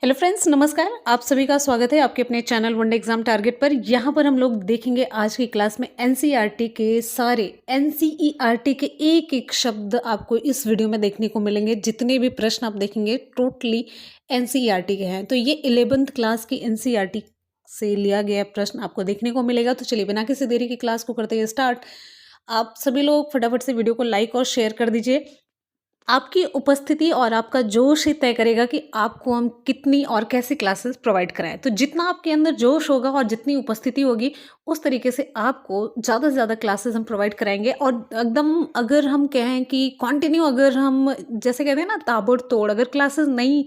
Hello friends, नमस्कार। आप सभी का स्वागत है आपके अपने चैनल वनडे एग्जाम टारगेट पर। यहाँ पर हम लोग देखेंगे आज की क्लास में एनसीईआरटी के सारे एनसीईआरटी के एक एक शब्द आपको इस वीडियो में देखने को मिलेंगे। जितने भी प्रश्न आप देखेंगे टोटली एनसीईआरटी के हैं। तो ये 11th क्लास की एनसीईआरटी से लिया गया प्रश्न आपको देखने को मिलेगा। तो चलिए बिना किसी देरी की क्लास को करते हैं स्टार्ट। आप सभी लोग फटाफट से वीडियो को लाइक और शेयर कर दीजिए। आपकी उपस्थिति और आपका जोश ही तय करेगा कि आपको हम कितनी और कैसी क्लासेस प्रोवाइड कराएं। तो जितना आपके अंदर जोश होगा और जितनी उपस्थिति होगी उस तरीके से आपको ज़्यादा से ज़्यादा क्लासेस हम प्रोवाइड कराएंगे। और एकदम अगर हम कहें कि कंटिन्यू अगर हम जैसे कहते हैं ना ताबड़तोड़ अगर क्लासेस नहीं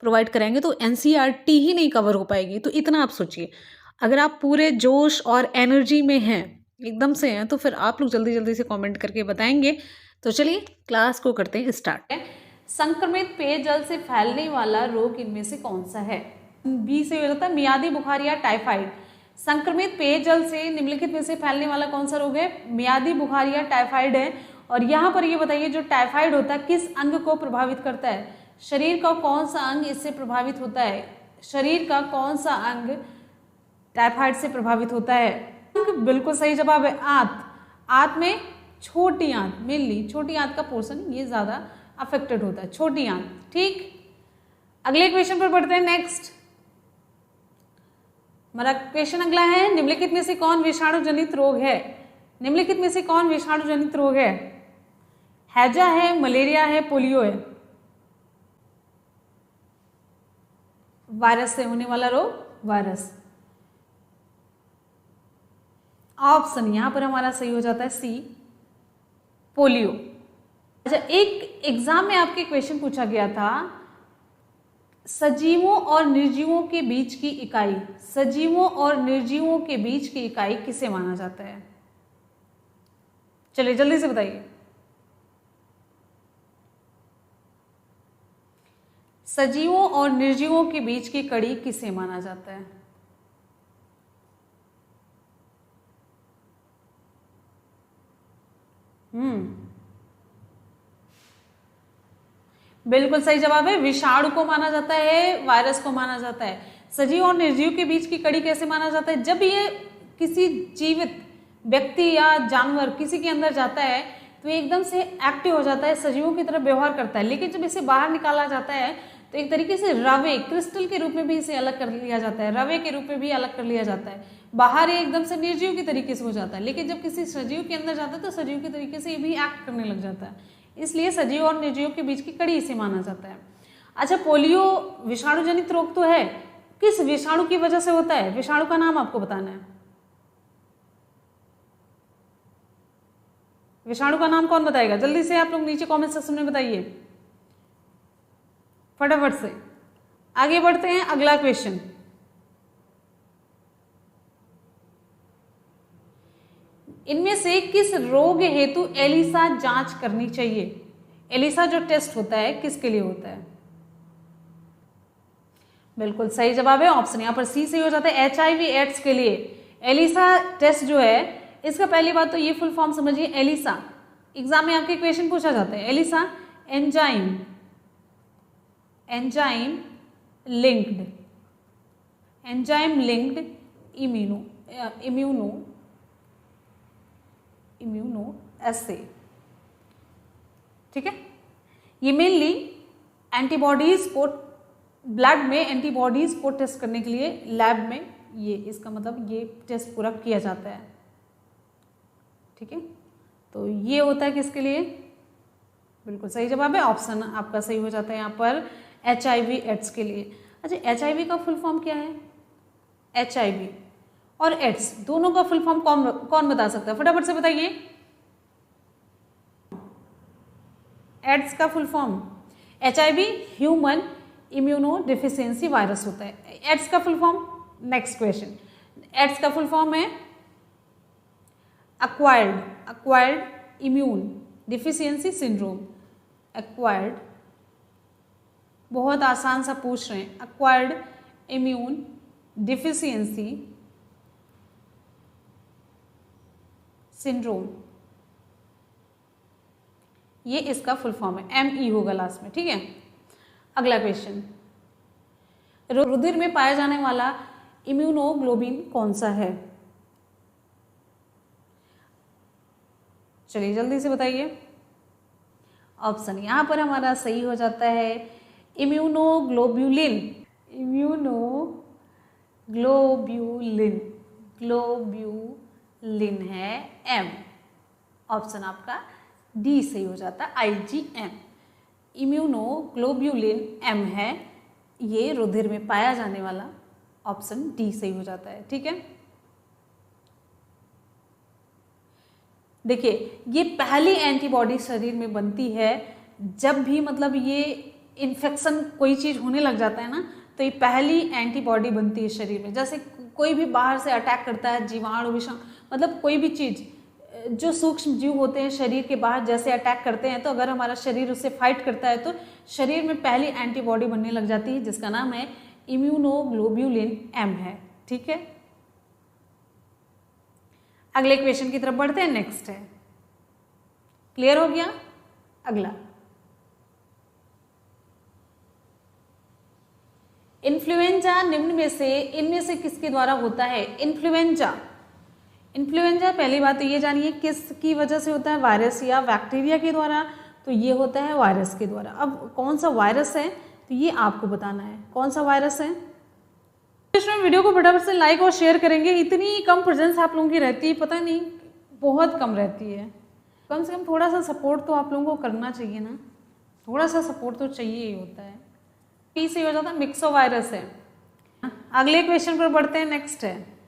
प्रोवाइड कराएंगे तो एनसीईआरटी ही नहीं कवर हो पाएगी। तो इतना आप सोचिए, अगर आप पूरे जोश और एनर्जी में हैं, एकदम से हैं, तो फिर आप लोग जल्दी जल्दी से कमेंट करके बताएंगे। तो चलिए क्लास को करते हैं स्टार्ट। संक्रमित पेयजल से फैलने वाला रोग इनमें से कौन सा है? बी से हो जाता है मियादी बुखार या टाइफाइड। संक्रमित पेयजल से निम्नलिखित में से फैलने वाला कौन सा रोग है? मियादी बुखार या टाइफाइड है। और यहाँ पर ये बताइए, जो टाइफाइड होता है किस अंग को प्रभावित करता है? शरीर का कौन सा अंग इससे प्रभावित होता है? शरीर का कौन सा अंग टाइफाइड से प्रभावित होता है? बिल्कुल सही जवाब है आंत। आंत में छोटी आंत, मेनली छोटी आंत का पोर्शन ये ज्यादा अफेक्टेड होता है, छोटी आंत। ठीक, अगले क्वेश्चन पर बढ़ते हैं। नेक्स्ट हमारा क्वेश्चन अगला है, निम्नलिखित में से कौन विषाणु जनित रोग है? निम्नलिखित में से कौन विषाणु जनित रोग है? हैजा है, मलेरिया है, पोलियो है? वायरस से होने वाला रोग, वायरस। ऑप्शन यहां पर हमारा सही हो जाता है सी, पोलियो। अच्छा, एक एग्जाम में आपके क्वेश्चन पूछा गया था, सजीवों और निर्जीवों के बीच की इकाई, सजीवों और निर्जीवों के बीच की इकाई किसे माना जाता है? चलिए जल्दी से बताइए। सजीवों और निर्जीवों के बीच की कड़ी किसे माना जाता है? बिल्कुल सही जवाब है, विषाणु को माना जाता है, वायरस को माना जाता है। सजीव और निर्जीव के बीच की कड़ी कैसे माना जाता है? जब ये किसी जीवित व्यक्ति या जानवर किसी के अंदर जाता है तो ये एकदम से एक्टिव हो जाता है, सजीवों की तरह व्यवहार करता है। लेकिन जब इसे बाहर निकाला जाता है तो एक तरीके से रवे, क्रिस्टल के रूप में भी इसे अलग कर लिया जाता है, रवे के रूप में भी अलग कर लिया जाता है। बाहर ये एकदम से निर्जीव के तरीके से हो जाता है, लेकिन जब किसी सजीव के अंदर जाता है तो सजीव के तरीके से ये भी एक्ट करने लग जाता है। इसलिए सजीव और निर्जीव के बीच की कड़ी इसे माना जाता है। अच्छा, पोलियो विषाणु जनित रोग तो है, किस विषाणु की वजह से होता है? विषाणु का नाम आपको बताना है। विषाणु का नाम कौन बताएगा? जल्दी से आप लोग नीचे कमेंट सेक्शन में बताइए फटाफट से। आगे बढ़ते हैं, अगला क्वेश्चन। इनमें से किस रोग हेतु एलिसा जांच करनी चाहिए? एलिसा जो टेस्ट होता है किसके लिए होता है? बिल्कुल सही जवाब है ऑप्शन यहां पर सी सही हो जाता है, एचआईवी एड्स के लिए एलिसा टेस्ट जो है। इसका पहली बात तो ये फुल फॉर्म समझिए, एलिसा एग्जाम में आपके क्वेश्चन पूछा जाता है। ELISA enzyme, enzyme linked, enzyme linked immunoassay. ठीक है, ये मेनली एंटीबॉडीज को, ब्लड में एंटीबॉडीज को टेस्ट करने के लिए लैब में ये, इसका मतलब ये टेस्ट पूरा किया जाता है। ठीक है, तो ये होता है किसके लिए? बिल्कुल सही जवाब है, ऑप्शन आपका सही हो जाता है यहाँ पर, एचआईवी एड्स के लिए। अच्छा, एचआईवी का फुल फॉर्म क्या है? एचआईवी और एड्स दोनों का फुल फॉर्म कौन बता सकता है? फटाफट से बताइए। एड्स का full form, HIV human immunodeficiency virus होता है। एड्स का full form, next question, AIDS का फुल फॉर्म है acquired immune deficiency syndrome. Acquired, बहुत आसान सा पूछ रहे हैं, अक्वायर्ड इम्यून डिफिशियंसी सिंड्रोम, ये इसका फुल फॉर्म है, ME होगा लास्ट में। ठीक है, अगला क्वेश्चन, रुधिर में पाया जाने वाला इम्यूनोग्लोबिन कौन सा है? चलिए जल्दी से बताइए। ऑप्शन यहाँ पर हमारा सही हो जाता है इम्यूनोग्लोब्यूलिन। इम्यूनोग्लोब्यूलिन, ग्लोब्यूलिन है एम। ऑप्शन आपका डी सही हो जाता है, IgM। इम्यूनोग्लोब्यूलिन एम है, ये रुधिर में पाया जाने वाला। ऑप्शन डी सही हो जाता है। ठीक है, देखिए ये पहली एंटीबॉडी शरीर में बनती है जब भी मतलब ये इन्फेक्शन कोई चीज़ होने लग जाता है ना, तो ये पहली एंटीबॉडी बनती है शरीर में। जैसे कोई भी बाहर से अटैक करता है, जीवाणु विषाणु मतलब कोई भी चीज़ जो सूक्ष्म जीव होते हैं शरीर के बाहर जैसे अटैक करते हैं, तो अगर हमारा शरीर उससे फाइट करता है तो शरीर में पहली एंटीबॉडी बनने लग जाती है जिसका नाम है इम्यूनोग्लोब्यूलिन एम है। ठीक है, अगले क्वेश्चन की तरफ बढ़ते हैं। नेक्स्ट है, क्लियर हो गया? अगला, इन्फ्लुएंजा निम्न में से इनमें से किसके द्वारा होता है? इन्फ्लुएंजा, इन्फ्लुएंजा पहली बात तो ये जानिए किसकी वजह से होता है, वायरस या बैक्टीरिया के द्वारा। तो ये होता है वायरस के द्वारा। अब कौन सा वायरस है तो ये आपको बताना है कौन सा वायरस है। इसमें वीडियो को फटाफट से लाइक और शेयर करेंगे। इतनी कम प्रेजेंस आप लोगों की रहती है, पता नहीं बहुत कम रहती है। कम से कम थोड़ा सा सपोर्ट तो आप लोगों को करना चाहिए ना, थोड़ा सा सपोर्ट तो चाहिए ही होता है। पी से हो जाता है मिक्सो वायरस है। अगले क्वेश्चन पर बढ़ते हैं। नेक्स्ट है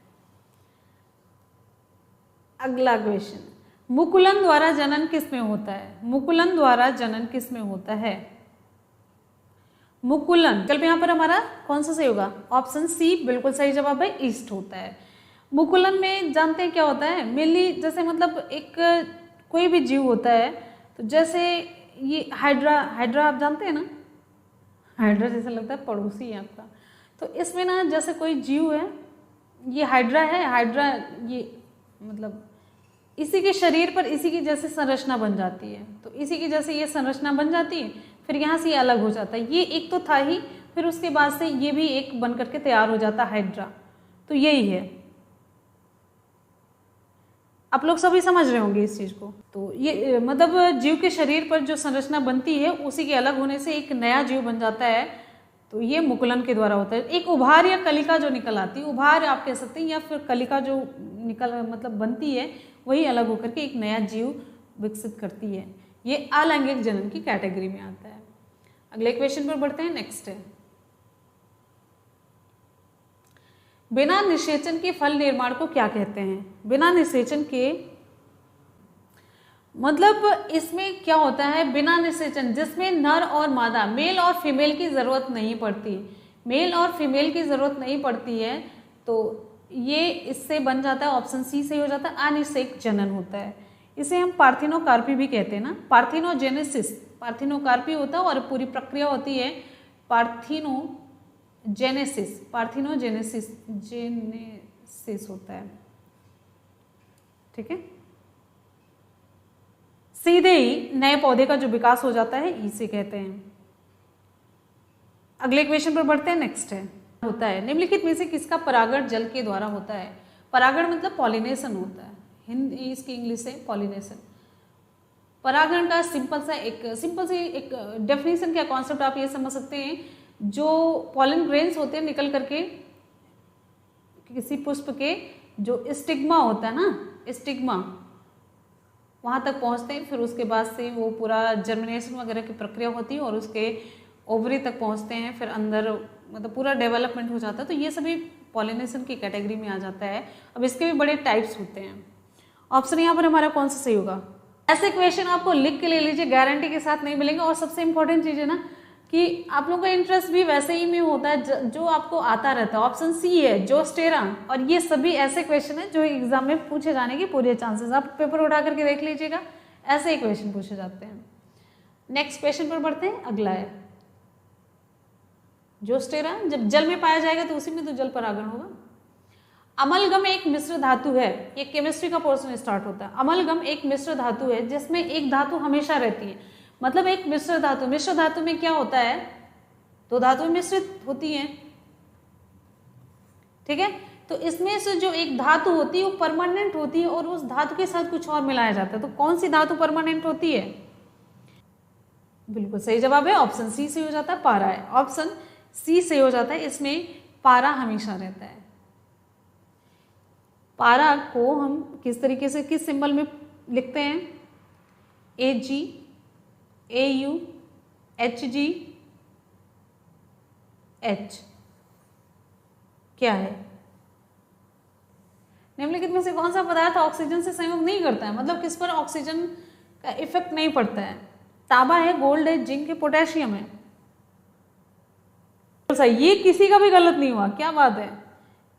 अगला क्वेश्चन, मुकुलन द्वारा जनन किस में होता है? मुकुलन द्वारा जनन किस में होता है? मुकुलन, विकल्प यहाँ पर हमारा कौन सा सही होगा? ऑप्शन सी बिल्कुल सही जवाब है, ईस्ट होता है। मुकुलन में जानते हैं क्या होता है? मेनली जैसे मतलब एक कोई भी जीव होता है, तो जैसे ये हाइड्रा आप जानते हैं ना, हाइड्रा जैसा लगता है पड़ोसी है आपका। तो इसमें ना जैसे कोई जीव है, ये हाइड्रा है, हाइड्रा ये मतलब इसी के शरीर पर इसी की जैसे संरचना बन जाती है। तो इसी की जैसे ये संरचना बन जाती है, फिर यहाँ से ये अलग हो जाता है। ये एक तो था ही, फिर उसके बाद से ये भी एक बन करके तैयार हो जाता है हाइड्रा। तो यही है, आप लोग सभी समझ रहे होंगे इस चीज को। तो ये मतलब जीव के शरीर पर जो संरचना बनती है उसी के अलग होने से एक नया जीव बन जाता है। तो ये मुकुलन के द्वारा होता है। एक उभार या कलिका जो निकल आती है, उभार आप कह सकते हैं, या फिर कलिका जो निकल मतलब बनती है, वही अलग होकर के एक नया जीव विकसित करती है। ये अलैंगिक जनन की कैटेगरी में आता है। अगले क्वेश्चन पर बढ़ते हैं। नेक्स्ट है, बिना निषेचन के फल निर्माण को क्या कहते हैं? बिना निषेचन के मतलब इसमें क्या होता है? बिना निषेचन जिसमें नर और मादा, मेल और फीमेल की जरूरत नहीं पड़ती, मेल और फीमेल की जरूरत नहीं पड़ती है, तो ये इससे बन जाता है। ऑप्शन सी से हो जाता है, अनिषेक जनन होता है। इसे हम पार्थिनोकार्पी भी कहते हैं ना, पार्थिनोजेनेसिस, पार्थिनोकार्पी होता है और पूरी प्रक्रिया होती है पार्थिनोजेनेसिस, जेनेसिस होता है। ठीक है, सीधे ही नए पौधे का जो विकास हो जाता है इसे कहते हैं। अगले क्वेश्चन पर बढ़ते हैं। नेक्स्ट है, होता है निम्नलिखित में से किसका परागण जल के द्वारा होता है? परागण मतलब पॉलिनेशन होता है, हिंदी इसकी इंग्लिश से पॉलिनेशन। परागण का सिंपल सी एक डेफिनेशन क्या कॉन्सेप्ट आप ये समझ सकते हैं, जो पॉलन ग्रेन्स होते हैं निकल करके किसी पुष्प के जो स्टिग्मा होता है ना, स्टिग्मा वहाँ तक पहुँचते हैं, फिर उसके बाद से वो पूरा जर्मिनेशन वगैरह की प्रक्रिया होती है और उसके ओवरी तक पहुँचते हैं, फिर अंदर मतलब पूरा डेवलपमेंट हो जाता है। तो ये सभी पॉलिनेशन की कैटेगरी में आ जाता है। अब इसके भी बड़े टाइप्स होते हैं। ऑप्शन यहाँ पर हमारा कौन सा सही होगा? ऐसे क्वेश्चन आपको लिख के ले लीजिए, गारंटी के साथ नहीं मिलेंगे। और सबसे इंपॉर्टेंट चीज़ है ना कि आप लोगों का इंटरेस्ट भी वैसे ही में होता है जो आपको आता रहता है। ऑप्शन सी है जोस्टेरा, और ये सभी ऐसे क्वेश्चन है जो एग्जाम में पूछे जाने के पूरे चांसेस, आप पेपर उठा करके देख लीजिएगा, ऐसे ही क्वेश्चन पूछे जाते हैं। नेक्स्ट क्वेश्चन पर बढ़ते हैं। अगला है जोस्टेरा, जब जल में पाया जाएगा तो उसी में तो जल परागण होगा। अमलगम एक मिश्र धातु है, ये केमिस्ट्री का पोर्शन स्टार्ट होता है। अमलगम एक मिश्र धातु है जिसमें एक धातु हमेशा रहती है, मतलब एक मिश्र धातु में क्या होता है? दो धातुएं मिश्रित होती हैं, ठीक है। तो इसमें से जो एक धातु होती है वो परमानेंट होती है और उस धातु के साथ कुछ और मिलाया जाता है। तो कौन सी धातु परमानेंट होती है? बिल्कुल सही जवाब है ऑप्शन सी से हो जाता है, पारा है। ऑप्शन सी से हो जाता है, इसमें पारा हमेशा रहता है। पारा को हम किस तरीके से, किस सिंबल में लिखते हैं? AG, AU, HG, H। क्या है? निम्नलिखित में से कौन सा पदार्थ ऑक्सीजन से संयोग नहीं करता है? मतलब किस पर ऑक्सीजन का इफेक्ट नहीं पड़ता है? तांबा है, गोल्ड है, जिंक है, पोटेशियम है। सही, ये किसी का भी गलत नहीं हुआ, क्या बात है,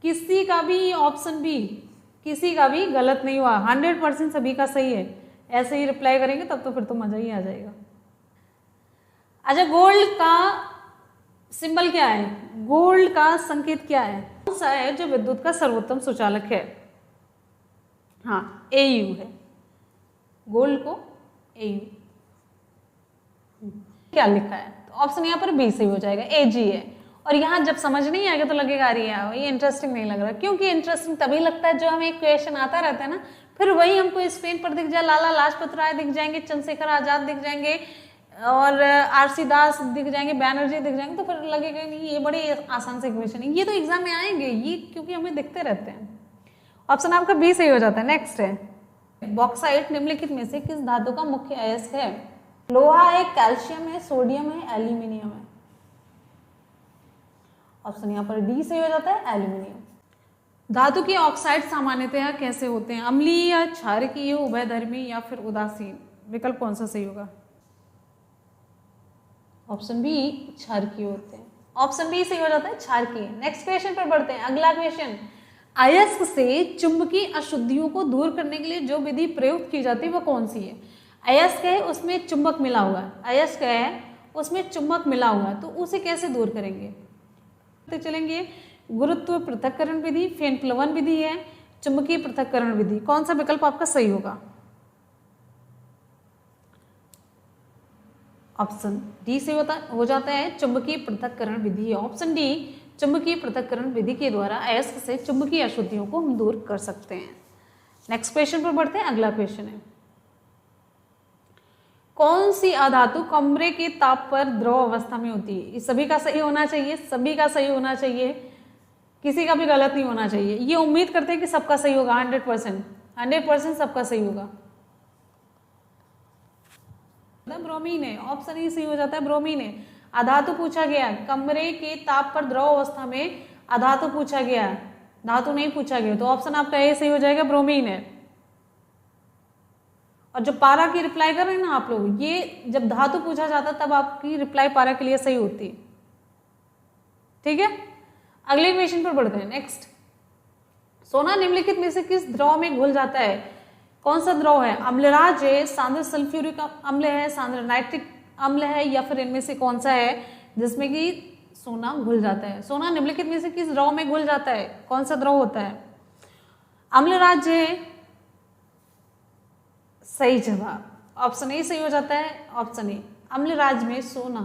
किसी का भी ऑप्शन बी किसी का भी गलत नहीं हुआ, 100% सभी का सही है। ऐसे ही रिप्लाई करेंगे तब तो फिर तो मजा ही आ जाएगा। अच्छा, गोल्ड का सिंबल क्या है? गोल्ड का संकेत क्या है? कौन सा है जो विद्युत का सर्वोत्तम सुचालक है? हाँ, AU है। गोल्ड को AU। क्या लिखा है? तो ऑप्शन यहाँ पर बी सही हो जाएगा, AG है। और यहाँ जब समझ नहीं आएगा तो लगेगा अरे यार ये इंटरेस्टिंग नहीं लग रहा, क्योंकि इंटरेस्टिंग तभी लगता है जो हमें एक क्वेश्चन आता रहता है ना, फिर वही हमको स्क्रीन पर दिख जाए, लाला लाजपत राय दिख जाएंगे, चंद्रशेखर आजाद दिख जाएंगे और RC दास दिख जाएंगे, बैनर्जी दिख जाएंगे, तो फिर लगेगा नहीं ये बड़ी आसान से क्वेश्चन है, ये तो एग्जाम में आएंगे ये, क्योंकि हमें दिखते रहते हैं। ऑप्शन आपका बी सही हो जाता है। नेक्स्ट है, बॉक्साइट निम्नलिखित में से किस धातु का मुख्य अयस्क है? लोहा है, कैल्शियम है, सोडियम है, एल्यूमिनियम है। ऑप्शन यहाँ पर डी सही हो जाता है, एल्यूमिनियम। धातु के ऑक्साइड सामान्यतः कैसे होते हैं? अम्लीय, क्षारकीय, उभयधर्मी या फिर उदासीन? विकल्प कौन सा सही होगा? ऑप्शन बी, क्षारकीय होते हैं। ऑप्शन बी सही हो जाता है, क्षारकीय। नेक्स्ट क्वेश्चन पर बढ़ते हैं। अगला क्वेश्चन, अयस्क से चुंबकीय अशुद्धियों को दूर करने के लिए जो विधि प्रयुक्त की जाती है वह कौन सी है? अयस्क है, उसमें चुंबक मिला हुआ है, अयस्क है उसमें चुंबक मिला हुआ है, तो उसे कैसे दूर करेंगे? चलेंगे, गुरुत्व पृथक्करण विधि, फेन प्लवन विधि है, चुंबकीय पृथक्करण विधि। कौन सा विकल्प आपका सही होगा? ऑप्शन डी से हो जाता है, चुंबकीय पृथक्करण विधि है। ऑप्शन डी, चुंबकीय पृथक्करण विधि के द्वारा अयस्क से चुंबकीय अशुद्धियों को हम दूर कर सकते हैं। नेक्स्ट क्वेश्चन पर बढ़ते हैं। अगला क्वेश्चन है, कौन सी अधातु कमरे के ताप पर द्रव अवस्था में होती है? ये सभी का सही होना चाहिए, सभी का सही होना चाहिए, किसी का भी गलत नहीं होना चाहिए। ये उम्मीद करते हैं कि सबका सही होगा, 100% सबका सही होगा। ब्रोमीन है, ऑप्शन ई सही हो जाता है, ब्रोमीन है। अधातु पूछा गया, कमरे के ताप पर द्रव अवस्था में अधातु पूछा गया, धातु नहीं पूछा गया, तो ऑप्शन आपका ए सही हो जाएगा, ब्रोमीन है। और जो पारा की रिप्लाई कर रहे हैं ना आप लोग, ये जब धातु पूछा जाता तब आपकी रिप्लाई पारा के लिए सही होती है। ठीक है, अगले क्वेश्चन पर बढ़ते हैं। नेक्स्ट, सोना निम्नलिखित में से किस द्रव में घुल जाता है? कौन सा द्रव है? अम्लराज है, सांद्र सल्फ्यूरिक अम्ल है, सांद्र नाइट्रिक अम्ल है, या फिर इनमें से कौन सा है जिसमें कि सोना घुल जाता है? सोना निम्नलिखित में से किस द्रव में घुल जाता है? कौन सा द्रव होता है? अम्लराज है सही जवाब, ऑप्शन ए सही हो जाता है। ऑप्शन ए, अम्लराज में सोना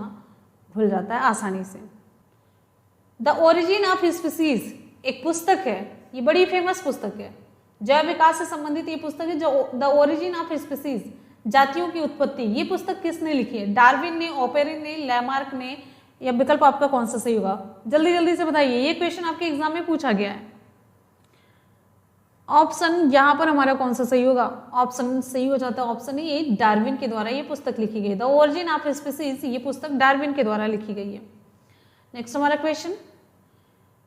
घुल जाता है आसानी से। द ओरिजिन ऑफ स्पीसीज एक पुस्तक है, ये बड़ी फेमस पुस्तक है, जैव विकास से संबंधित ये पुस्तक है, जो द ओरिजिन ऑफ स्पीसीज जातियों की उत्पत्ति, ये पुस्तक किसने लिखी है? डार्विन ने, ओपेरिन ने, लैमार्क ने, या विकल्प आपका कौन सा सही होगा? जल्दी जल्दी से बताइए, ये क्वेश्चन आपके एग्जाम में पूछा गया है। ऑप्शन यहाँ पर हमारा कौन सा सही होगा? ऑप्शन सही हो जाता है, ऑप्शन ए, डार्विन के द्वारा ये पुस्तक लिखी गई। द ओरिजिन ऑफ स्पीसीज ये पुस्तक डार्विन के द्वारा लिखी गई है। नेक्स्ट हमारा क्वेश्चन,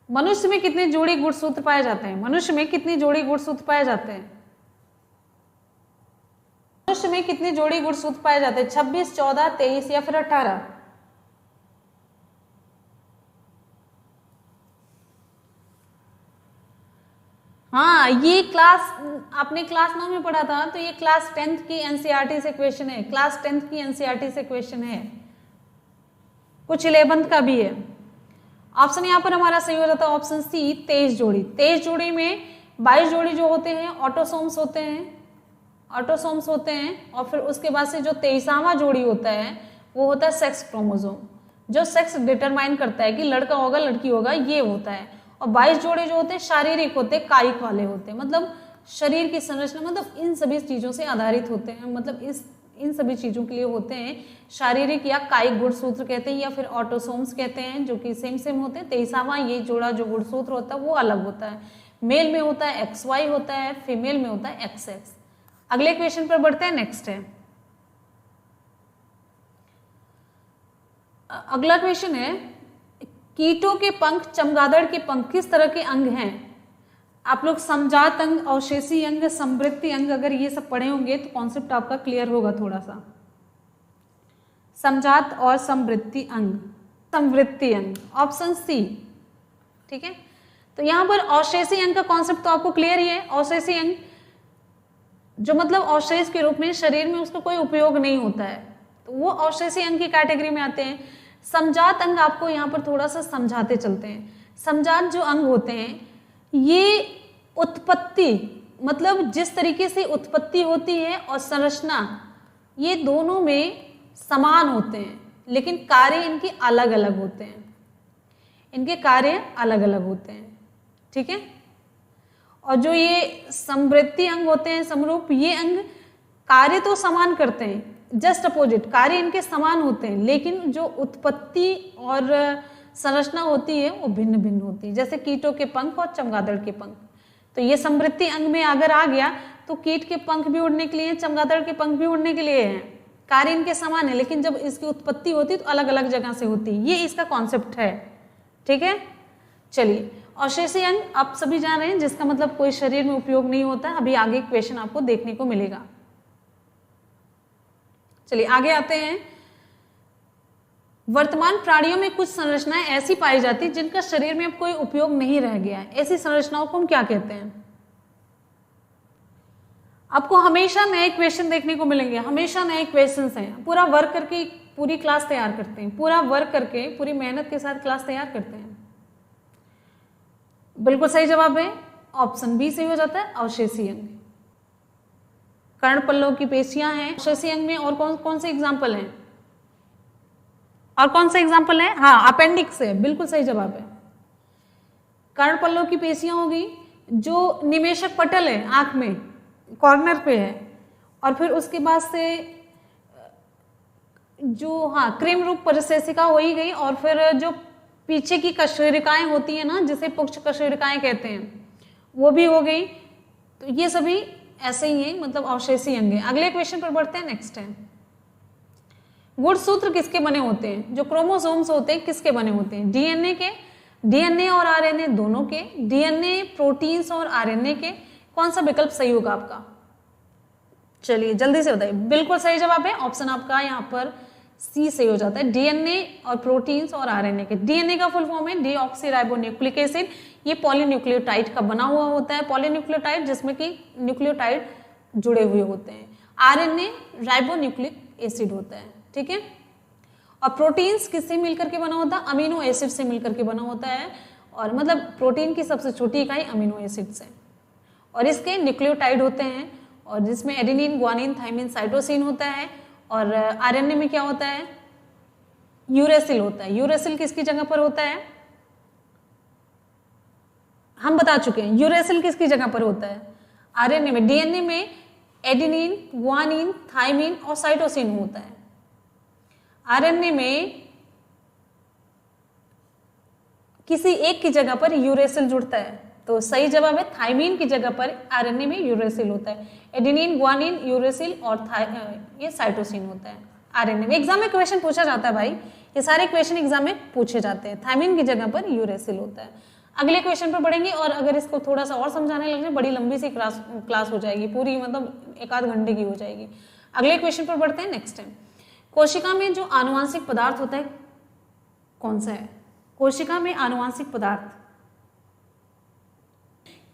मनुष्य में कितने जोड़ी गुणसूत्र पाए जाते हैं? मनुष्य में कितनी जोड़ी गुणसूत्र पाए जाते हैं? मनुष्य में कितने जोड़ी गुणसूत्र पाए जाते हैं? 26, 14, 23 या फिर 18? हाँ, ये क्लास आपने क्लास 9 में पढ़ा था, तो ये क्लास 10th की एनसीईआरटी से क्वेश्चन है, क्लास 10th की एनसीईआरटी से क्वेश्चन है, कुछ 11th का भी है। ऑप्शन यहाँ पर हमारा सही हो जाता है ऑप्शन सी, 23 जोड़ी। 23 जोड़ी में 22 जोड़ी जो होते हैं ऑटोसोम्स होते हैं, ऑटोसोम्स होते हैं, और फिर उसके बाद से जो 23वां जोड़ी होता है वो होता है सेक्स क्रोमोसोम, जो सेक्स डिटरमाइन करता है कि लड़का होगा लड़की होगा, ये होता है। और 22 जोड़े जो होते हैं शारीरिक होते हैं, कायिक वाले होते हैं, मतलब शरीर की संरचना, मतलब इन सभी चीजों से आधारित होते हैं, मतलब इन सभी चीजों के लिए होते हैं। शारीरिक या कायिक गुणसूत्र कहते हैं या फिर ऑटोसोम्स कहते हैं, जो कि सेम होते हैं। 23वां ये जोड़ा जो गुणसूत्र होता है वो अलग होता है, मेल में होता है XY होता है, फीमेल में होता है XX। अगले क्वेश्चन पर बढ़ते हैं, नेक्स्ट है, अगला क्वेश्चन है, कीटों के पंख, चमगादड़ के पंख किस तरह के अंग हैं? आप लोग समजात अंग, अवशेषी अंग, समवृत्ति अंग, अगर ये सब पढ़े होंगे तो कॉन्सेप्ट आपका क्लियर होगा थोड़ा सा। समजात और समवृत्ति अंग, समवृत्ति अंग, ऑप्शन सी, ठीक है। तो यहां पर अवशेषी अंग का कॉन्सेप्ट तो आपको क्लियर ही है। अवशेषी अंग जो मतलब अवशेष के रूप में शरीर में उसका कोई उपयोग नहीं होता है, तो वो अवशेषी अंग की कैटेगरी में आते हैं। समजात अंग आपको यहाँ पर थोड़ा सा समझाते चलते हैं। समजात जो अंग होते हैं ये उत्पत्ति, मतलब जिस तरीके से उत्पत्ति होती है और संरचना, ये दोनों में समान होते हैं, लेकिन कार्य इनके अलग अलग होते हैं, इनके कार्य अलग अलग होते हैं, ठीक है। और जो ये समवृत्ति अंग होते हैं, समरूप, ये अंग कार्य तो समान करते हैं, जस्ट अपोजिट, कार्य इनके समान होते हैं, लेकिन जो उत्पत्ति और संरचना होती है वो भिन्न भिन्न होती है, जैसे कीटों के पंख और चमगादड़ के पंख। तो ये समवृत्ति अंग में अगर आ गया तो कीट के पंख भी उड़ने के लिए, चमगादड़ के पंख भी उड़ने के लिए हैं, कार्य इनके समान है, लेकिन जब इसकी उत्पत्ति होती है तो अलग अलग जगह से होती है। ये इसका कॉन्सेप्ट है, ठीक है। चलिए, अवशेषी अंग आप सभी जान रहे हैं, जिसका मतलब कोई शरीर में उपयोग नहीं होता। अभी आगे क्वेश्चन आपको देखने को मिलेगा। चलिए आगे आते हैं। वर्तमान प्राणियों में कुछ संरचनाएं ऐसी पाई जाती है जिनका शरीर में अब कोई उपयोग नहीं रह गया है। ऐसी संरचनाओं को हम क्या कहते हैं? आपको हमेशा नए क्वेश्चन देखने को मिलेंगे, हमेशा नए क्वेश्चंस हैं। पूरा वर्क करके पूरी क्लास तैयार करते हैं, पूरा वर्क करके पूरी मेहनत के साथ क्लास तैयार करते हैं। बिल्कुल सही जवाब है ऑप्शन बी सही हो जाता है, अवशेषी अंग। कर्णपल्लों की पेशियां हैं अवशेषी अंग में। और कौन कौन से एग्जाम्पल हैं? और कौन सा एग्जाम्पल है? हाँ, अपेंडिक्स है, बिल्कुल सही जवाब है। कर्णपल्लों की पेशियां होगी, जो निमेशक पटल है आंख में कॉर्नर पे है, और फिर उसके बाद से जो हाँ क्रीम रूप परिशेषिका हो ही गई, और फिर जो पीछे की कशेरुकाएं होती है ना, जिसे पुच्छ कशेरुकाएं कहते हैं, वो भी हो गई। तो ये सभी ऐसे ही है, मतलब अवशेषी अंग है। अगले क्वेश्चन पर बढ़ते हैं, नेक्स्ट है, गुणसूत्र किसके बने होते हैं? जो क्रोमोसोम्स होते हैं किसके बने होते हैं? डीएनए के, डीएनए और आरएनए दोनों के, डीएनए प्रोटीन्स और आरएनए के। कौन सा विकल्प सही होगा आपका? चलिए जल्दी से बताइए। बिल्कुल सही जवाब है ऑप्शन आपका यहाँ पर सी सही हो जाता है, डीएनए और प्रोटीन्स और आरएनए के। डीएनए का फुल फॉर्म है डीऑक्सीराइबोन्यूक्लिक एसिड। ये पॉलीन्यूक्लियोटाइड का बना हुआ होता है, पॉलीन्यूक्लियोटाइड जिसमें कि न्यूक्लियोटाइड जुड़े हुए होते हैं। आरएनए राइबोन्यूक्लिक एसिड होता है, ठीक है। और प्रोटीन्स किससे मिलकर के बना होता है? अमीनो एसिड से मिलकर के बना होता है, और मतलब प्रोटीन की सबसे छोटी इकाई अमीनो एसिड से। और इसके न्यूक्लियोटाइड होते हैं, और जिसमें एडेनिन, ग्वानिन, थाइमिन, साइटोसिन होता है। और आरएनए में क्या होता है? यूरेसिल होता है। यूरेसिल किसकी जगह पर होता है? हम बता चुके हैं यूरेसिल किसकी जगह पर होता है आरएनए में। डीएनए में एडेनिन, ग्वानिन, थाइमिन और साइटोसिन होता है। आरएनए में किसी एक की जगह पर यूरेसिल जुड़ता है, तो सही जवाब है थाइमिन की जगह पर आरएनए में यूरेसिल होता है। एडेनिन, ग्वानिन, यूरेसिल और ये साइटोसिन होता है आरएनए में। एग्जाम में क्वेश्चन पूछा जाता है भाई, ये सारे क्वेश्चन एग्जाम में पूछे जाते हैं। थाइमिन की जगह पर यूरेसिल होता है। अगले क्वेश्चन पर बढ़ेंगे, और अगर इसको थोड़ा सा और समझाने लग जाए बड़ी लंबी सी क्लास हो जाएगी, पूरी मतलब 1 आध घंटे की हो जाएगी। अगले क्वेश्चन पर बढ़ते हैं, नेक्स्ट है, कोशिका में जो आनुवांशिक पदार्थ होता है कौन सा है? कोशिका में आनुवांशिक पदार्थ,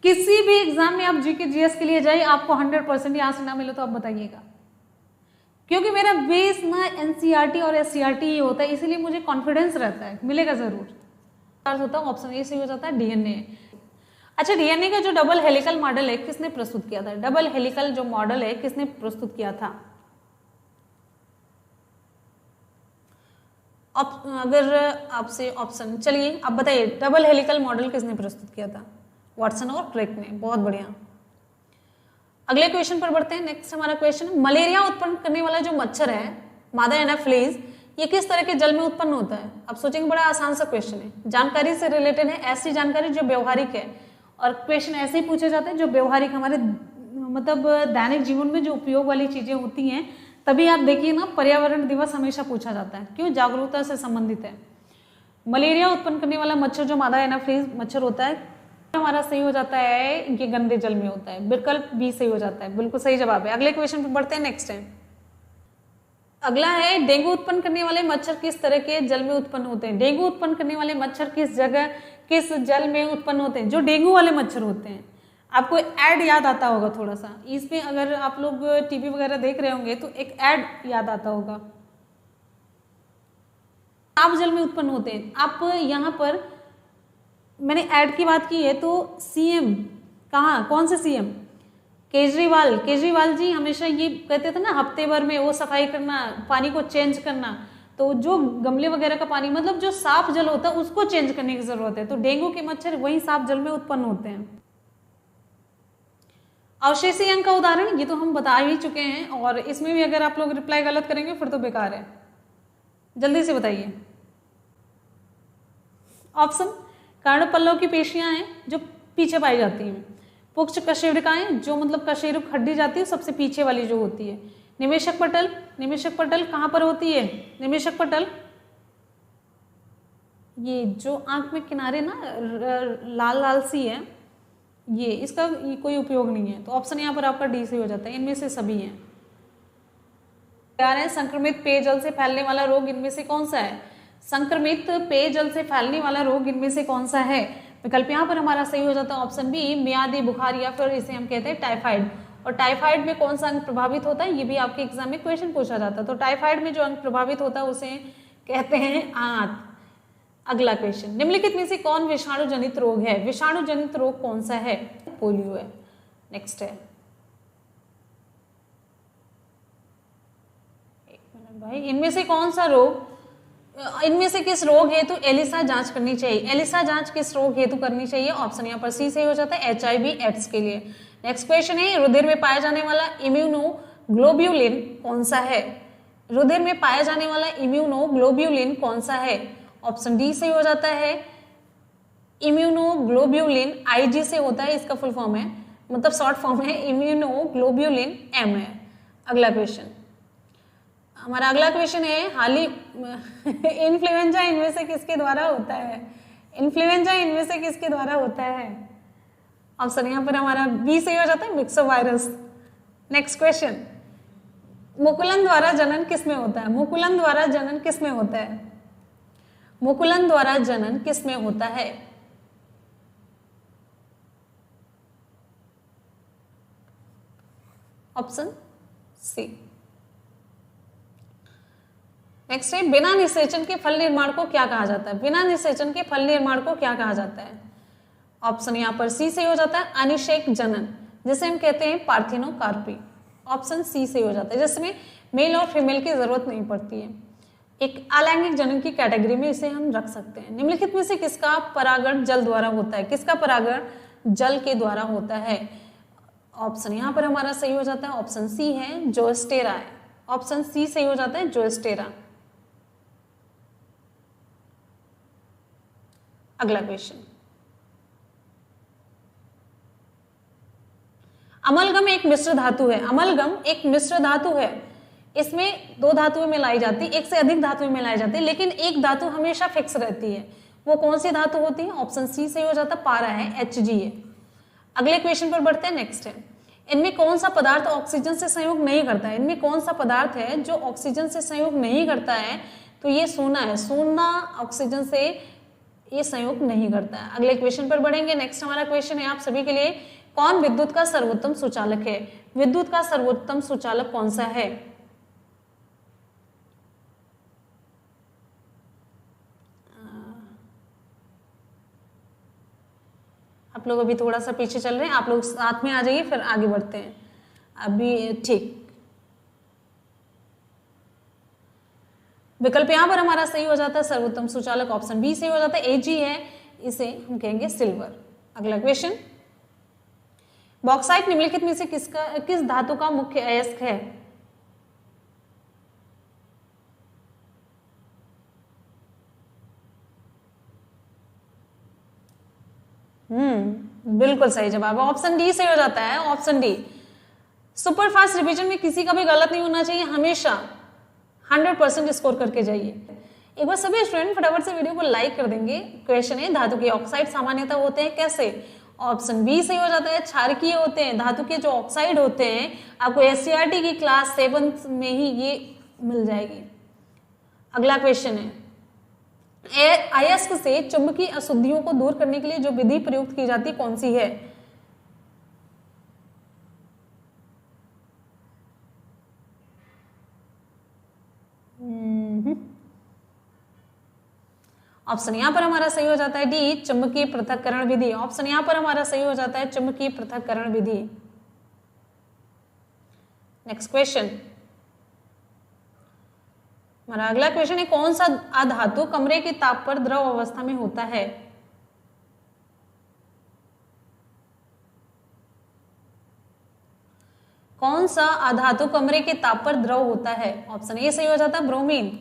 किसी भी एग्जाम में आप जीके जीएस के लिए जाइए, आपको 100% यहाँ से ना मिले तो आप बताइएगा, क्योंकि मेरा बेस ना एनसीईआरटी और एससीईआरटी ही होता है, इसलिए मुझे कॉन्फिडेंस रहता है मिलेगा जरूर। होता है ऑप्शन ए सही हो जाता है, डीएनए। अच्छा, डीएनए का जो डबल हेलिकल मॉडल है किसने प्रस्तुत किया था? डबल हेलिकल जो मॉडल है किसने प्रस्तुत किया था? अगर आपसे ऑप्शन, चलिए आप बताइए, डबल हेलिकल मॉडल किसने प्रस्तुत किया था? वाटसन और क्रिक ने। बहुत बढ़िया। अगले क्वेश्चन पर बढ़ते हैं। नेक्स्ट हमारा क्वेश्चन, मलेरिया उत्पन्न करने वाला जो मच्छर है, मादा एनाफिलीज, ये किस तरह के जल में उत्पन्न होता है? आप सोचेंगे बड़ा आसान सा क्वेश्चन है, जानकारी से रिलेटेड है, ऐसी जानकारी जो व्यवहारिक है, और क्वेश्चन ऐसे ही पूछे जाते हैं जो व्यवहारिक हमारे मतलब दैनिक जीवन में जो उपयोग वाली चीजें होती हैं। तभी आप देखिए ना, पर्यावरण दिवस हमेशा पूछा जाता है, क्यों? जागरूकता से संबंधित है। मलेरिया उत्पन्न करने वाला मच्छर जो मादा एनाफिलीज मच्छर होता है, हमारा सही हो जाता है, ये गंदे जल में होता है। विकल्प बी सही हो जाता है, बिल्कुल सही जवाब है। अगले क्वेश्चन पर बढ़ते हैं। नेक्स्ट है, अगला है, डेंगू उत्पन्न करने वाले मच्छर किस तरह के जल में उत्पन्न होते हैं? डेंगू उत्पन्न करने वाले मच्छर किस जगह, किस जल में उत्पन्न होते हैं? जो डेंगू वाले मच्छर होते हैं, आपको ऐड याद आता होगा थोड़ा सा इसमें, अगर आप लोग टीवी वगैरह देख रहे होंगे तो एक ऐड याद आता होगा। आप जल में उत्पन्न होते हैं। आप यहाँ पर मैंने ऐड की बात की है तो सीएम कहाँ, कौन से सीएम? केजरीवाल। केजरीवाल जी हमेशा ये कहते थे ना, हफ्ते भर में वो सफाई करना, पानी को चेंज करना। तो जो गमले वगैरह का पानी, मतलब जो साफ जल होता है उसको चेंज करने की जरूरत है। तो डेंगू के मच्छर वही साफ जल में उत्पन्न होते हैं। अवशेषी अंक का उदाहरण, ये तो हम बता ही चुके हैं, और इसमें भी अगर आप लोग रिप्लाई गलत करेंगे फिर तो बेकार है। जल्दी से बताइए। ऑप्शन, कर्णपल्लव की पेशियां हैं जो पीछे पाई जाती हैं। पुच्छ कशेरुकाएं, जो मतलब कशेरुक हड्डी जाती है सबसे पीछे वाली जो होती है। निमेशक पटल, निमेशक पटल कहाँ पर होती है? निमेशक पटल ये जो आंख में किनारे ना लाल लाल सी है, ये इसका ये कोई उपयोग नहीं है। तो ऑप्शन यहाँ पर आपका डी से हो जाता है, इनमें से सभी हैं। संक्रमित पेयजल से फैलने वाला रोग इनमें से कौन सा है? संक्रमित पेयजल से फैलने वाला रोग इनमें से कौन सा है? विकल्प यहाँ पर हमारा सही हो जाता है ऑप्शन बी, मियादी बुखार, या फिर इसे हम कहते हैं टाइफाइड। और टाइफाइड में कौन सा अंग प्रभावित होता है, ये भी आपके एग्जाम में क्वेश्चन पूछा जाता है। तो टाइफाइड में जो अंग प्रभावित होता है उसे कहते हैं आंत। अगला क्वेश्चन, निम्नलिखित में से कौन विषाणु जनित रोग है? विषाणु जनित रोग कौन सा है? पोलियो है। नेक्स्ट है, एक मिनट भाई, इनमें से कौन सा रोग, इनमें से किस रोग हेतु एलिसा जांच करनी चाहिए? एलिसा जांच किस रोग हेतु करनी चाहिए? ऑप्शन यहाँ पर सी से हो जाता है, HIV एड्स के लिए। नेक्स्ट क्वेश्चन है, रुधिर में पाया जाने वाला इम्यूनोग्लोब्यूलिन कौन सा है? रुधिर में पाया जाने वाला इम्यूनोग्लोब्यूलिन कौन सा है? ऑप्शन डी से हो जाता है, इम्यूनोग्लोब्यूलिन IG से होता है, इसका फुल फॉर्म है, मतलब शॉर्ट फॉर्म है इम्यूनोग्लोब्यूलिन M है। अगला क्वेश्चन, हमारा अगला क्वेश्चन है, हाल ही इन्फ्लुएंजा इनमें से किसके द्वारा होता है? इन्फ्लुएंजा इनमें से किसके द्वारा होता है? ऑप्शन यहाँ पर हमारा बी से हो जाता है, मिक्सोवायरस। नेक्स्ट क्वेश्चन, मुकुलन द्वारा जनन किस में होता है? मुकुलन द्वारा जनन किस में होता है? मुकुलन द्वारा जनन किस में होता है? Option C. नेक्स्ट है, बिना निषेचन के फल निर्माण को क्या कहा जाता है? बिना निषेचन के फल निर्माण को क्या कहा जाता है? ऑप्शन यहाँ पर सी से हो जाता है, अनिषेक जनन, जिसे हम कहते हैं पार्थिनोकार्पी। ऑप्शन सी से हो जाता है, जिसमें मेल और फीमेल की जरूरत नहीं पड़ती है। एक अलैंगिक जनन की कैटेगरी में इसे हम रख सकते हैं। निम्नलिखित में से किसका परागण जल द्वारा होता है? किसका परागण जल के द्वारा होता है? ऑप्शन यहाँ पर हमारा सही हो जाता है, ऑप्शन सी है, जोस्टेरा है। ऑप्शन सी सही हो जाता है, जोस्टेरा। अगला क्वेश्चन, अमलगम एक मिश्र धातु है। अमलगम एक मिश्र धातु है, इसमें दो धातुएं मिलाई जाती है, एक से अधिक धातुएं मिलाई जाती है, लेकिन एक धातु हमेशा फिक्स रहती है। वो कौन सी धातु होती है? ऑप्शन सी से हो जाता है, पारा है, Hg है। अगले क्वेश्चन पर बढ़ते हैं। नेक्स्ट है, इनमें कौन सा पदार्थ ऑक्सीजन से संयोग नहीं करता है? इनमें कौन सा पदार्थ है जो ऑक्सीजन से संयोग नहीं करता है? तो ये सोना है। सोना ऑक्सीजन से ये संयोग नहीं करता है। अगले क्वेश्चन पर बढ़ेंगे। नेक्स्ट हमारा क्वेश्चन है आप सभी के लिए, कौन विद्युत का सर्वोत्तम सुचालक है? विद्युत का सर्वोत्तम सुचालक कौन सा है? आप लोग अभी थोड़ा सा पीछे चल रहे हैं, आप लोग साथ में आ जाइए, फिर आगे बढ़ते हैं। अभी ठीक, विकल्प यहाँ पर हमारा सही हो जाता है सर्वोत्तम सुचालक, ऑप्शन बी सही हो जाता है। एजी है, इसे हम कहेंगे सिल्वर। अगला क्वेश्चन, बॉक्साइट निम्नलिखित में से किस धातु का मुख्य अयस्क है? बिल्कुल सही जवाब है, ऑप्शन डी सही हो जाता है, option D. Super fast revision में किसी का भी गलत नहीं होना चाहिए, हमेशा 100% स्कोर करके जाइए। एक बार सभी स्टूडेंट फटाफट से वीडियो को लाइक कर देंगे। क्वेश्चन है, धातु के ऑक्साइड सामान्यतः होते हैं कैसे? ऑप्शन बी सही हो जाता है, क्षारकीय होते हैं। धातु के जो ऑक्साइड होते हैं आपको एससीईआरटी की क्लास 7 में ही ये मिल जाएगी। अगला क्वेश्चन है, अयस्क से चुंबकीय अशुद्धियों को दूर करने के लिए जो विधि प्रयुक्त की जाती है कौन सी है? ऑप्शन यहां पर हमारा सही हो जाता है डी, चुंबकीय पृथक्करण विधि। ऑप्शन यहां पर हमारा सही हो जाता है चुंबकीय पृथक्करण विधि। नेक्स्ट क्वेश्चन, हमारा अगला क्वेश्चन है, कौन सा अधातु कमरे के ताप पर द्रव अवस्था में होता है? कौन सा अधातु कमरे के ताप पर द्रव होता है? ऑप्शन ए सही हो जाता है ब्रोमीन।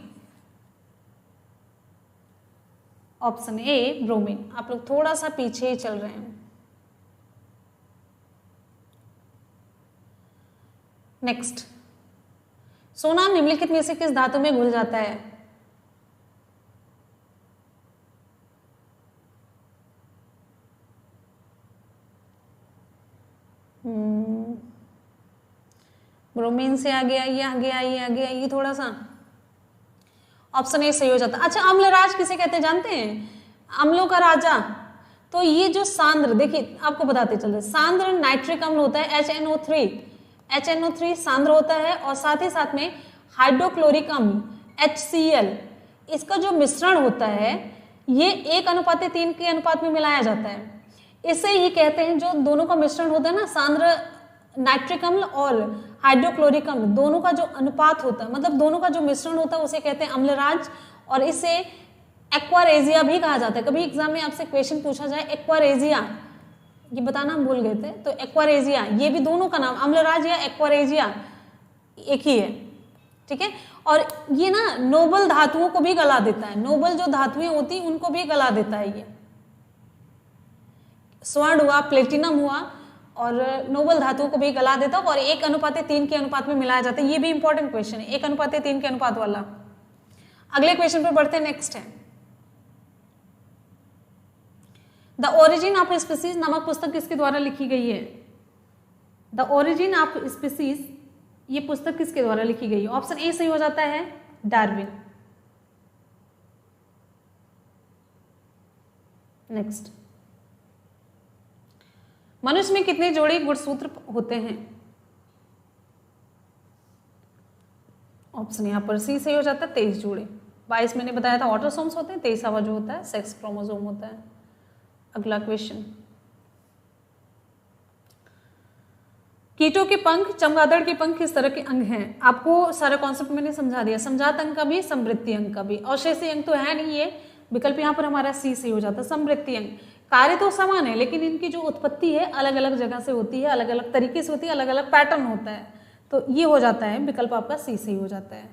Option A bromine. आप लोग थोड़ा सा पीछे ही चल रहे हैं। नेक्स्ट, सोना निम्नलिखित में से किस धातु में घुल जाता है? ब्रोमीन से आगे आइए, आगे आइए, आगे आइए थोड़ा सा। ऑप्शन ए सही हो जाता है। अच्छा, अम्लराज किसे कहते हैं जानते हैं? अम्लों का राजा। तो ये जो सांद्र, देखिए आपको बताते चलते, सांद्र नाइट्रिक अम्ल होता है HNO3। HNO3 सांद्र होता है, और साथ ही साथ में हाइड्रोक्लोरिक अम्ल HCl, इसका जो मिश्रण होता है ये 1:3 के अनुपात में मिलाया जाता है। इसे ही कहते हैं, जो दोनों का मिश्रण होता है ना, सांद्र नाइट्रिक अम्ल और हाइड्रोक्लोरिक अम्ल, दोनों का जो अनुपात होता है, मतलब दोनों का जो मिश्रण होता है उसे कहते हैं अम्लराज। और इसे एक्वारेजिया भी कहा जाता है। कभी एग्जाम में आपसे क्वेश्चन पूछा जाए एक्वारेजिया, ये बताना हम भूल गए थे, तो एक्वारेजिया, ये भी दोनों का नाम, अम्लराज या एक्वारेजिया एक ही है, ठीक है। और ये ना नोबल धातुओं को भी गला देता है, नोबल जो धातुएं होती हैं उनको भी गला देता है। ये स्वर्ण हुआ, प्लेटिनम हुआ, और नोबल धातुओं को भी गला देता है, और 1:3 के अनुपात में मिलाया जाता है। ये भी इंपॉर्टेंट क्वेश्चन है, 1:3 के अनुपात वाला। अगले क्वेश्चन पर बढ़ते हैं। नेक्स्ट है, द ओरिजिन ऑफ स्पीसीज नामक पुस्तक किसके द्वारा लिखी गई है? द ओरिजिन ऑफ स्पीसीज, ये पुस्तक किसके द्वारा लिखी गई है? ऑप्शन ए सही हो जाता है डार्विन। नेक्स्ट, मनुष्य में कितने जोड़े गुणसूत्र होते हैं? ऑप्शन यहां पर सी सही हो जाता है 23 जोड़े। 22 मैंने बताया था ऑटोसोम्स होते हैं, 23वां जो होता है सेक्स क्रोमोसोम होता है। अगला क्वेश्चन, कीटों के पंख, चमगादड़ के पंख किस तरह के अंग हैं? आपको सारा कॉन्सेप्ट मैंने समझा दिया, समझात अंग का भी, समृद्धि अंग का भी। अवशेषी अंग तो है नहीं, ये विकल्प यहाँ पर हमारा सी सही हो जाता है समृद्धि अंग। कार्य तो समान है, लेकिन इनकी जो उत्पत्ति है अलग अलग जगह से होती है, अलग अलग तरीके से होती है, अलग अलग पैटर्न होता है, तो ये हो जाता है विकल्प आपका सी सही हो जाता है।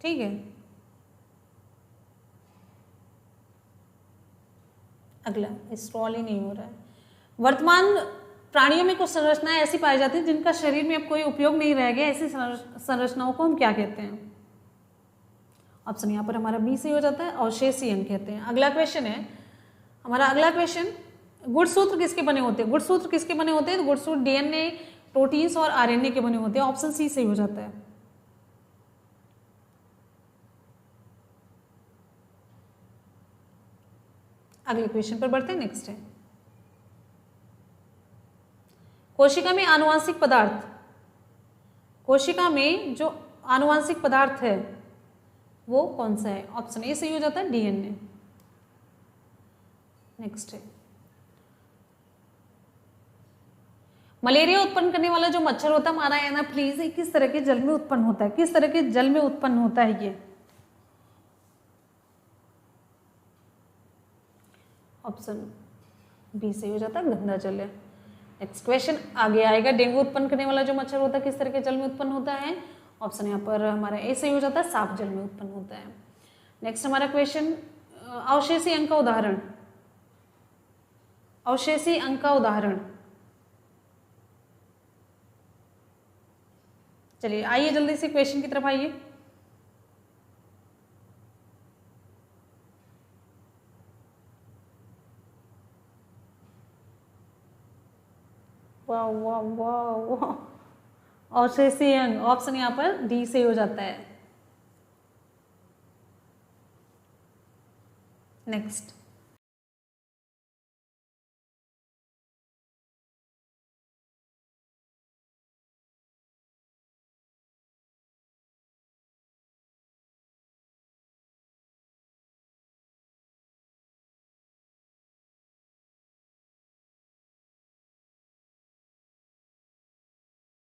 ठीक है, अगला स्क्रॉल ही नहीं हो रहा है। वर्तमान प्राणियों में कुछ संरचनाएं ऐसी पाई जाती हैं जिनका शरीर में अब कोई उपयोग नहीं रह गया, ऐसी संरचनाओं को हम क्या कहते हैं? ऑप्शन यहाँ पर हमारा बी सही हो जाता है, अवशेषी अंग कहते हैं। अगला क्वेश्चन है हमारा, अगला क्वेश्चन, गुणसूत्र किसके बने होते हैं? गुणसूत्र किसके बने होते हैं? गुणसूत्र डीएनए, प्रोटीन्स और आरएनए के बने होते हैं। ऑप्शन सी सही हो जाता है। अगले क्वेश्चन पर बढ़ते हैं। नेक्स्ट है, कोशिका में आनुवांशिक पदार्थ, कोशिका में जो आनुवांशिक पदार्थ है वो कौन सा है? ऑप्शन ए सही हो जाता है डीएनए। नेक्स्ट है, मलेरिया उत्पन्न करने वाला जो मच्छर होता है हमारा एनाफ्लीज, किस तरह के जल में उत्पन्न होता है, किस तरह के जल में उत्पन्न होता है ये? ऑप्शन बी सही हो जाता है, गंदा जल है। नेक्स्ट क्वेश्चन आगे आएगा, डेंगू उत्पन्न करने वाला जो मच्छर होता है किस तरह के जल में उत्पन्न होता है? ऑप्शन यहाँ पर हमारा ए सही हो जाता है, साफ जल में उत्पन्न होता है। नेक्स्ट हमारा क्वेश्चन, अवशेषी अंक का उदाहरण, अवशेषी अंक का उदाहरण। चलिए आइए जल्दी से क्वेश्चन की तरफ आइए। वाह वाह वाह वाह, अवशेषी अंग, ऑप्शन यहाँ पर डी से हो जाता है। नेक्स्ट